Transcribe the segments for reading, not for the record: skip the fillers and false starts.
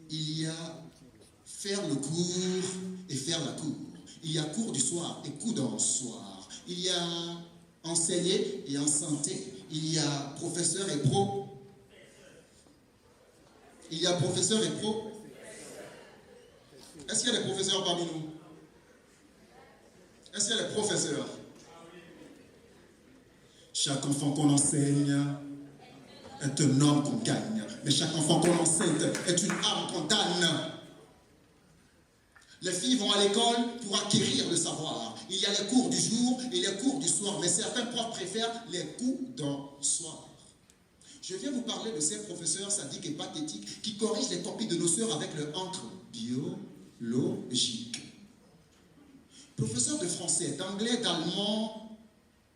il y a faire le cours et faire la cour. Il y a cours du soir et cours d'un soir. Il y a enseigner et enseigner. Il y a professeur et pro. Il y a professeur et pro. Est-ce qu'il y a des professeurs parmi nous? Est-ce qu'il y a des professeurs? Chaque enfant qu'on enseigne est un homme qu'on gagne. Mais chaque enfant qu'on enseigne est une âme qu'on donne. Les filles vont à l'école pour acquérir le savoir. Il y a les cours du jour et les cours du soir. Mais certains profs préfèrent les cours d'un soir. Je viens vous parler de ces professeurs sadiques et pathétiques qui corrigent les copies de nos sœurs avec leur encre biologique. Professeur de français, d'anglais, d'allemand,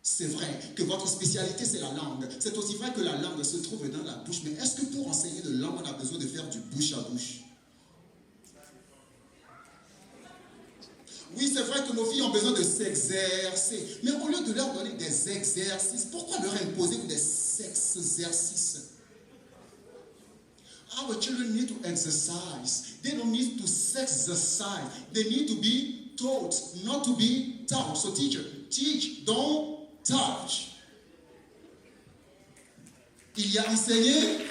c'est vrai que votre spécialité c'est la langue. C'est aussi vrai que la langue se trouve dans la bouche. Mais est-ce que pour enseigner de langue, on a besoin de faire du bouche à bouche? Oui, c'est vrai que nos filles ont besoin de s'exercer. Mais au lieu de leur donner des exercices, pourquoi leur imposer des sexercices? Our children need to exercise. They don't need to sexercise. They need to be taught, not to be taught. So teacher, teach, don't touch. Il y a enseigné.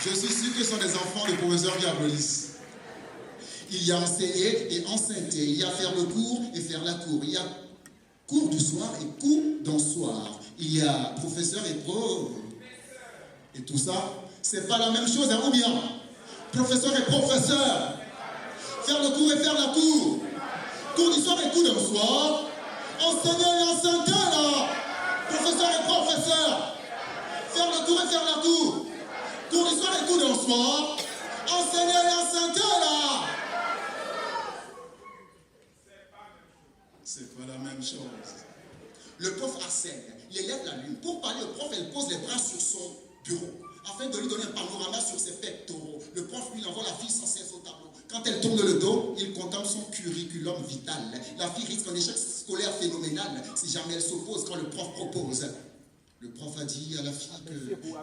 Je suis sûr que ce sont des enfants de professeurs qui applaudissent. Il y a enseigner et enseigner. Il y a faire le cours et faire la cour. Il y a cours du soir et cours d'un soir. Il y a professeur et pro. Et tout ça, c'est pas la même chose, hein, ou bien? Professeur et professeur. Faire le cours et faire la cour. Cours du soir et cours d'un soir. Enseigner et enseigner, là. Professeur et professeur. Faire le cours et faire la cour. Cours du soir et cours d'un soir. Enseigner et enseigner, là. C'est pas la même chose. Le prof enseigne, il élève la lune. Pour parler au prof, elle pose les bras sur son bureau, afin de lui donner un panorama sur ses pectoraux. Le prof lui envoie la fille sans cesse au tableau. Quand elle tourne le dos, il contemple son curriculum vital. La fille risque un échec scolaire phénoménal si jamais elle s'oppose quand le prof propose. Le prof a dit à la fille que pour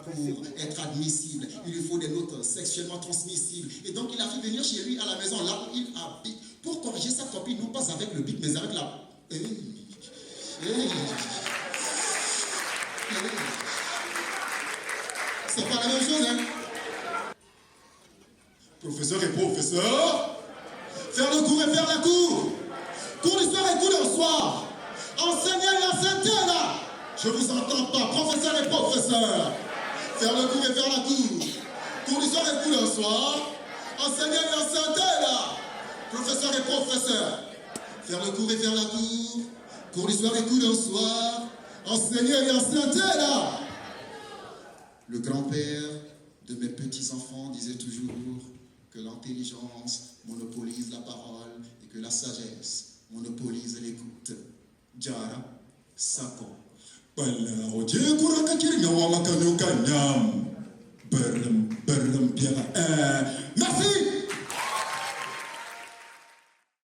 être admissible, il lui faut des notes sexuellement transmissibles. Et donc il a fait venir chez lui à la maison, là où il habite, pour corriger sa copie, non pas avec le bic, mais avec la... C'est pas la même chose, hein? Professeur et professeur, faire le cours et faire la cour. Cours du soir et cours du soir. Enseigner et enseigner, là. Je vous entends pas, professeur et professeur. Faire le cours et faire la cour. Cours du soir et cours du soir. Enseigner et enseigner, là. Professeur et professeur. Faire le cours et faire la cour. Cours du soir et cours du soir. Enseigner et enseigner, là. Le grand-père de mes petits-enfants disait toujours que l'intelligence monopolise la parole et que la sagesse monopolise l'écoute. Jara, Sako. Merci.